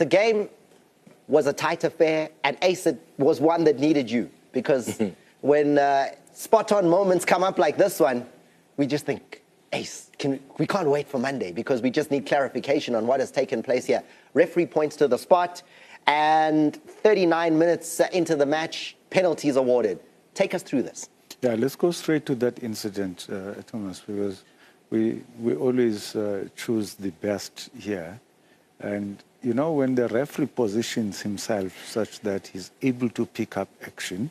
the game was a tight affair, and Ace, it was one that needed you, because when spot-on moments come up like this one, we just think, Ace, we can't wait for Monday, because we just need clarification on what has taken place here. Referee points to the spot, and 39 minutes into the match, penalties awarded. Take us through this. Yeah, let's go straight to that incident, Thomas, because we always choose the best here. And, you know, when the referee positions himself such that he's able to pick up action,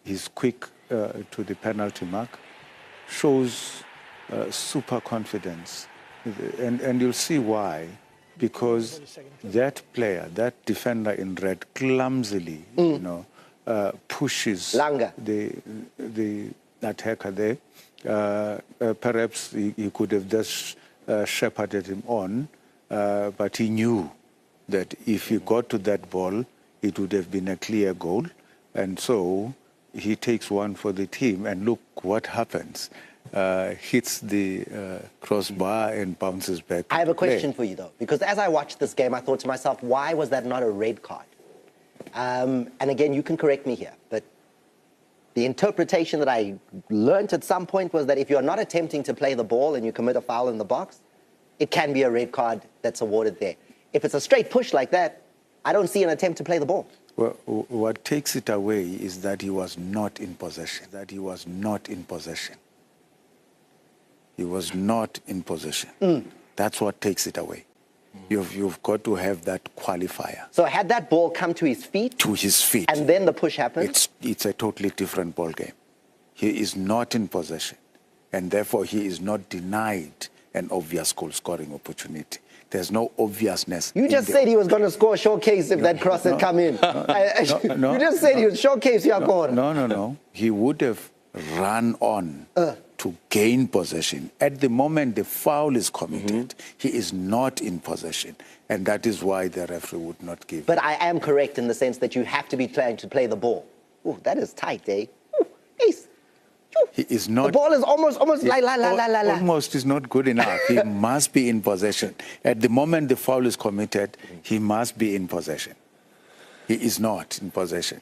he's quick to the penalty mark, shows super confidence. And you'll see why. Because that player, that defender in red, clumsily, you know, pushes the attacker there. Perhaps he could have just shepherded him on, but he knew that if he got to that ball, it would have been a clear goal. And so he takes one for the team, and look what happens. Hits the crossbar and bounces back. I have a question for you, though, because as I watched this game, I thought to myself, why was that not a red card? And again, you can correct me here, but the interpretation that I learned at some point was that if you're not attempting to play the ball and you commit a foul in the box, it can be a red card that's awarded there. If it's a straight push like that, I don't see an attempt to play the ball. Well, what takes it away is that he was not in possession. He was not in possession. That's what takes it away. You've got to have that qualifier. So had that ball come to his feet? To his feet. And then the push happened? It's a totally different ball game. He is not in possession, and therefore he is not denied an obvious goal-scoring opportunity. There's no obviousness. You just said he was going to score a showcase if that cross had come in. You just said he would showcase your goal. No. He would have run on to gain possession. At the moment the foul is committed, he is not in possession. And that is why the referee would not give. But I am correct in the sense that you have to be trying to play the ball. Ooh, that is tight, eh? Ooh, Ace. He is not. The ball is almost Almost is not good enough. He must be in possession. At the moment the foul is committed, he must be in possession. He is not in possession.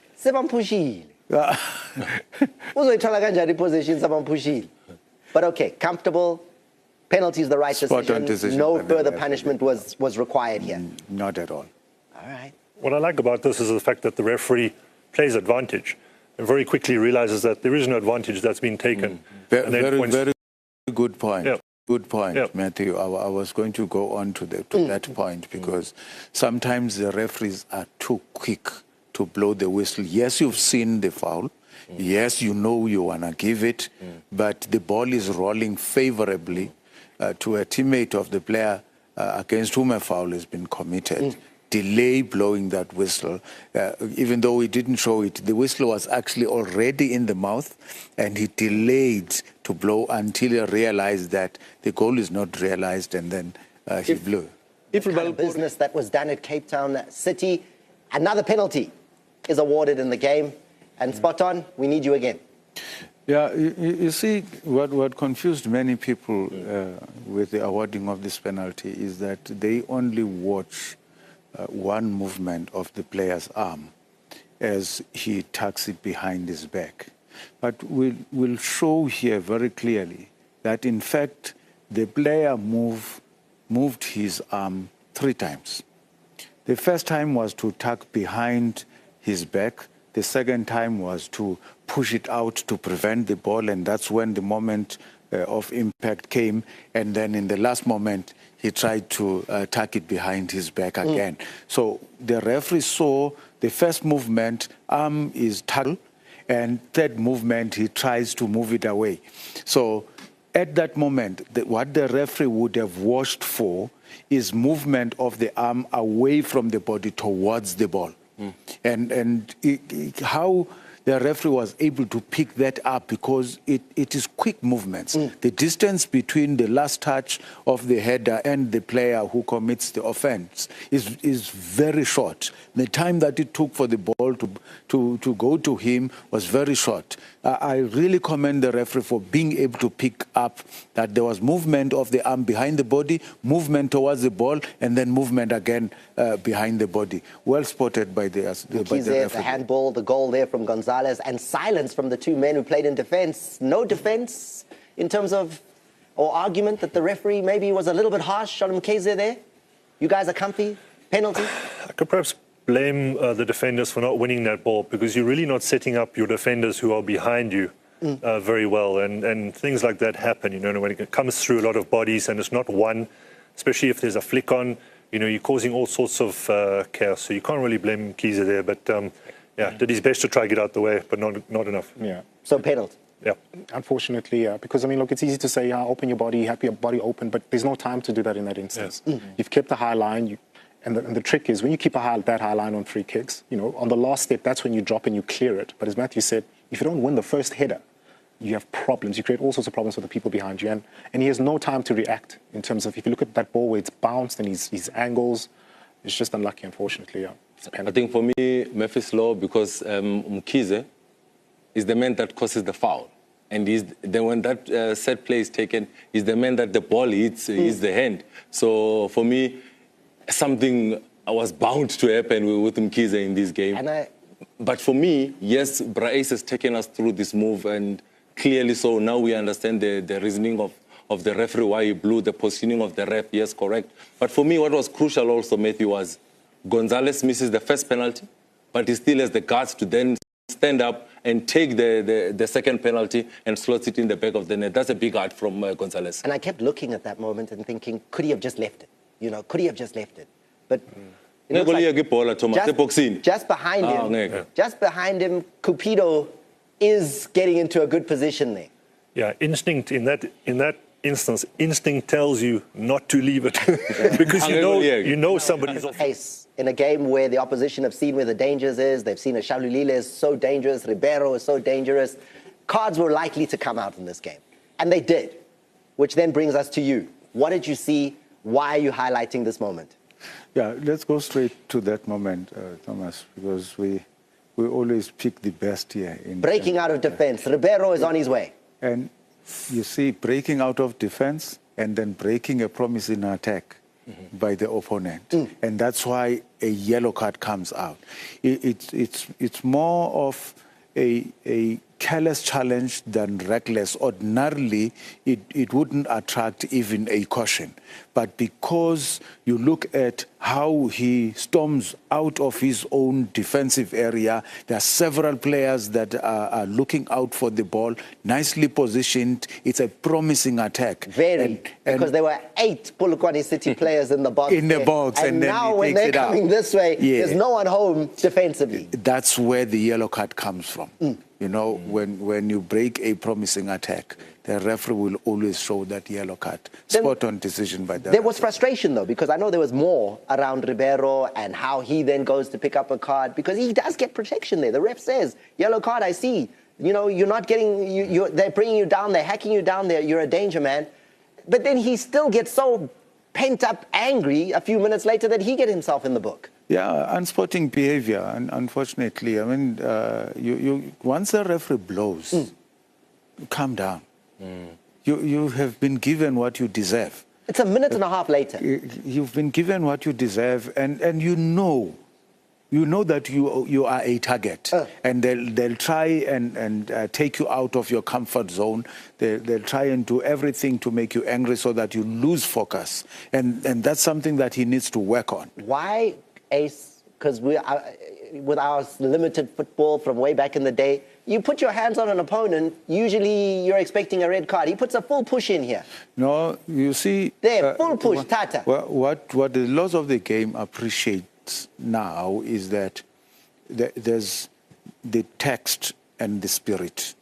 But okay, comfortable. Penalty is the right decision. No further punishment was required here. Not at all. All right. What I like about this is the fact that the referee plays advantage and very quickly realizes that there is no advantage that's been taken. Very good point. Yep. Good point, Yep. Matthew. I was going to go on to that point, because sometimes the referees are too quick to blow the whistle. Yes, you've seen the foul. Yes, you know you want to give it, but the ball is rolling favorably to a teammate of the player against whom a foul has been committed. Delay blowing that whistle, even though he didn't show it. The whistle was actually already in the mouth, and he delayed to blow until he realized that the goal is not realized, and then he blew. Business that was done at Cape Town City. Another penalty is awarded in the game. And spot on, we need you again. Yeah, you see, what confused many people with the awarding of this penalty is that they only watch one movement of the player's arm as he tucks it behind his back. But we'll show here very clearly that, in fact, the player moved his arm 3 times. The first time was to tuck behind his back. The second time was to push it out to prevent the ball, and that's when the moment of impact came. And then in the last moment, he tried to tuck it behind his back again. So the referee saw the first movement, arm is tucked, and third movement, he tries to move it away. So at that moment, what the referee would have watched for is movement of the arm away from the body towards the ball. And how the referee was able to pick that up because it is quick movements. The distance between the last touch of the header and the player who commits the offense is very short. The time that it took for the ball to go to him was very short. I really commend the referee for being able to pick up that there was movement of the arm behind the body, movement towards the ball, and then movement again behind the body. Well spotted by the referee. The handball, the goal there from Gonzalez, and silence from the two men who played in defense. No defense in terms of, or argument that the referee maybe was a little bit harsh on Ngcobo there. You guys are comfy? Penalty? I could perhaps blame the defenders for not winning that ball, because you're really not setting up your defenders who are behind you very well, and things like that happen, you know, when it comes through a lot of bodies and it's not one, especially if there's a flick on, you know, you're causing all sorts of chaos, so you can't really blame Ngcobo there, but yeah, did his best to try to get out the way, but not enough. Yeah. So penalty? Yeah. Unfortunately, yeah, because I mean, look, it's easy to say, open your body, have your body open, but there's no time to do that in that instance. Yes. You've kept the high line, and the trick is when you keep that high line on free kicks, you know, on the last step, that's when you drop and you clear it. But as Matthew said, if you don't win the first header, you have problems. You create all sorts of problems for the people behind you. And he has no time to react in terms of, if you look at that ball where it's bounced and his angles, it's just unlucky, unfortunately. Yeah. I think for me, Memphis Law, because Ngcobo is the man that causes the foul. And when that set play is taken, he's the man that the ball hits, is the hand. So for me, something was bound to happen with Ngcobo in this game. But for me, yes, Bryce has taken us through this move, and clearly so now we understand the reasoning of the referee, why he blew, the positioning of the ref, yes, correct. But for me, what was crucial also, Matthew, was Gonzalez misses the first penalty, but he still has the guts to then stand up and take the second penalty and slot it in the back of the net. That's a big art from Gonzalez. And I kept looking at that moment and thinking, could he have just left it? You know, could he have just left it? But it like just behind him, Cupido is getting into a good position there. Yeah, instinct in that instance, instinct tells you not to leave it because you know somebody's off. Pace in a game where the opposition have seen where the dangers is. They've seen a Shalulile is so dangerous, Ribeiro is so dangerous. Cards were likely to come out in this game, and they did, which then brings us to you. What did you see? Why are you highlighting this moment? Yeah, let's go straight to that moment, Thomas, because we always pick the best here. Breaking out of defense. Ribeiro is on his way. And you see, breaking out of defense and then breaking a promising attack by the opponent. And that's why a yellow card comes out. It's more of a careless challenge than reckless. Ordinarily, it wouldn't attract even a caution. But because you look at how he storms out of his own defensive area, there are several players that are looking out for the ball, nicely positioned. It's a promising attack. Because there were 8 Polokwane City players in the box. And now when they're coming this way, there's no one home defensively. That's where the yellow card comes from. You know, when you break a promising attack, the referee will always show that yellow card. Spot-on decision by the There was frustration, though, because I know there was more around Ribeiro and how he then goes to pick up a card, because he does get protection there. The ref says, yellow card, I see. You know, you're not getting, they're bringing you down, they're hacking you down there, you're a danger man. But then he still gets so pent up angry a few minutes later that he gets himself in the book. Yeah, unsporting behavior, unfortunately. I mean, once the referee blows, calm down. You have been given what you deserve. It's a minute and a half later. You've been given what you deserve, and you know that you are a target, and they'll try and take you out of your comfort zone. They'll try and do everything to make you angry so that you lose focus, and that's something that he needs to work on. Why, Ace? Because with our limited football from way back in the day, you put your hands on an opponent, usually you're expecting a red card. He puts a full push in here. No, you see... There, full push, Tata. What the laws of the game appreciate now is that there's the text and the spirit.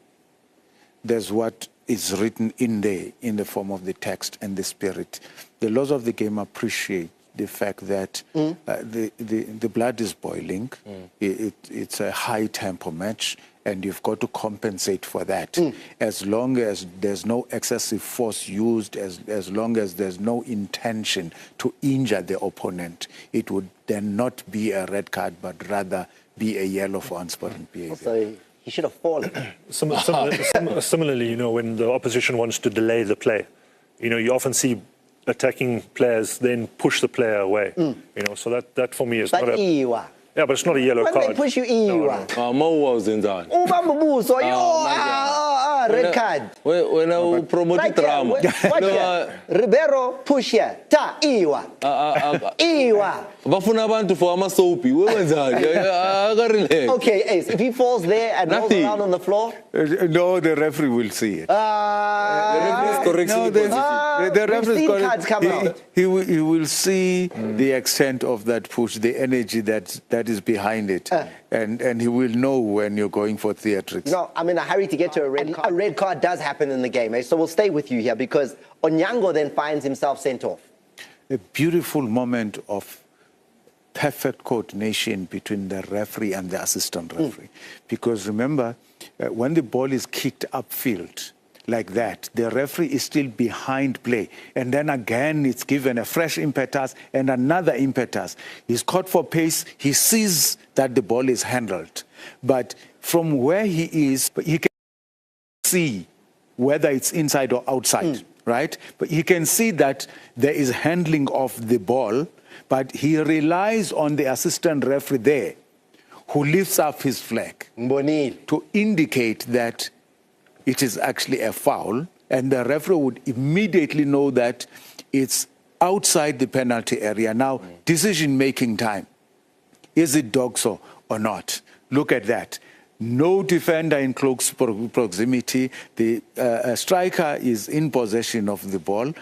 There's what is written in the form of the text and the spirit. The laws of the game appreciate the fact that the blood is boiling. It's a high-tempo match, and you've got to compensate for that. As long as there's no excessive force used, as long as there's no intention to injure the opponent, it would then not be a red card, but rather be a yellow for unsporting behavior. So he should have fallen. Similarly, you know, when the opposition wants to delay the play, you know, you often see attacking players then push the player away. You know, so that for me is not a... Yeah, but it's not a yellow When card. they push you, Mo was in that. red card. When I promoted Right here, drama. watch here. Ribeiro, push here. Ta, Iwa. Iwa. Bafuna abantu for amasoapy. Relax. Okay, Ace, if he falls there and rolls Nothing. around on the floor, No, the referee will see it. The referee is correcting No, the the, position. the we've referee is seen correct. cards come out. He will see the extent of that push, the energy that is behind it, and he will know when you're going for theatrics. no, I'm in a hurry to get to a red card. A red card does happen in the game, eh? So we'll stay with you here because Onyango then finds himself sent off. A beautiful moment of perfect coordination between the referee and the assistant referee. Because remember, when the ball is kicked upfield like that, the referee is still behind play. And then again, it's given a fresh impetus and another impetus. He's caught for pace. He sees that the ball is handled. But from where he is, he can see whether it's inside or outside, right? But he can see that there is handling of the ball, but he relies on the assistant referee there who lifts up his flag to indicate that it is actually a foul, and the referee would immediately know that it's outside the penalty area. Now, decision-making time. Is it Dogso or not? Look at that. No defender in close proximity. The striker is in possession of the ball,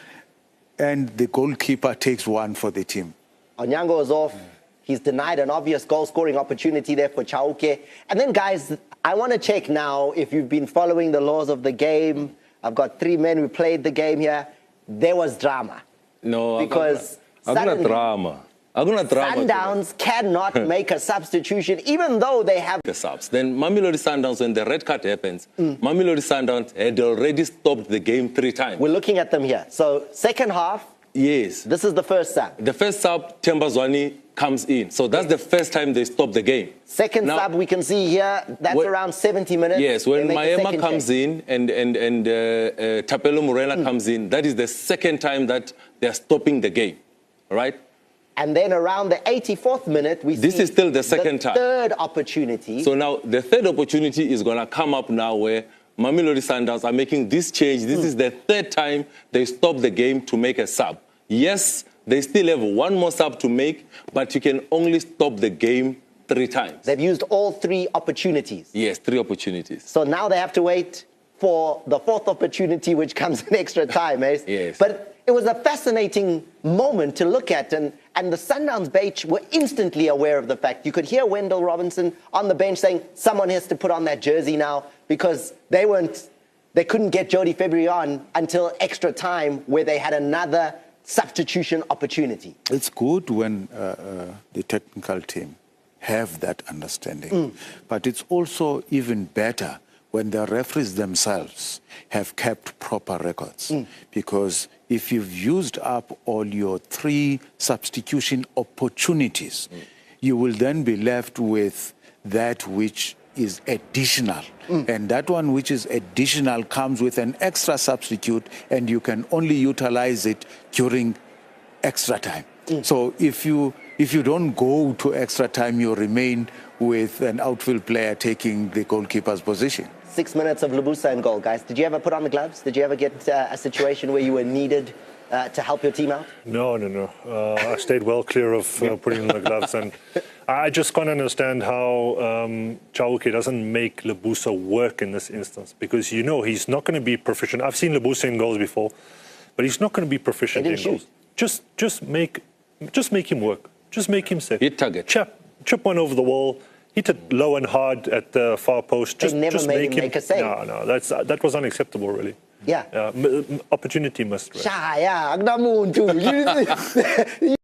and the goalkeeper takes one for the team. Onyango is off. He's denied an obvious goal-scoring opportunity there for Chauke. And then, guys, I want to check now if you've been following the laws of the game. I've got three men who played the game here. There was drama. No, because suddenly drama. Sundowns cannot make a substitution, even though they have the subs. Then Mamelodi Sundowns, when the red card happens, Mamelodi Sundowns had already stopped the game 3 times. We're looking at them here. So second half. Yes. This is the first sub. The first sub, Tembazwani comes in. So that's the first time they stop the game. Second sub we can see here, that's around 70 minutes. Yes, when Maema comes in and Tapelo Morena comes in, that is the second time that they're stopping the game, right? And then around the 84th minute, we see this is still the second time. Third opportunity. So now the third opportunity is going to come up now where Mamelodi Sundowns are making this change. This is the third time they stop the game to make a sub. Yes, they still have one more sub to make, but you can only stop the game 3 times. They've used all 3 opportunities. Yes, 3 opportunities. So now they have to wait for the 4th opportunity, which comes in extra time, eh? Yes. But it was a fascinating moment to look at, and the Sundowns bench were instantly aware of the fact. You could hear Wendell Robinson on the bench saying, someone has to put on that jersey now, because they couldn't get Jody February on until extra time, where they had another substitution opportunity. It's good when the technical team have that understanding, but it's also even better when the referees themselves have kept proper records, because if you've used up all your 3 substitution opportunities, you will then be left with that which is additional. And that one which is additional comes with an extra substitute, and you can only utilize it during extra time. So if you don't go to extra time, you remain with an outfield player taking the goalkeeper's position. 6 minutes of Lebusa in goal, guys. Did you ever put on the gloves? Did you ever get a situation where you were needed to help your team out? No. I stayed well clear of putting on the gloves. And I just can't understand how Chauke doesn't make Lebusa work in this instance. Because, you know, he's not going to be proficient. I've seen Lebusa in goals before, but he's not going to be proficient in goals. Just make him work. Just make him safe. Hit target. Chip one over the wall. Hit it low and hard at the far post. They never made him make a save. No, that was unacceptable, really. Yeah. Opportunity must rest.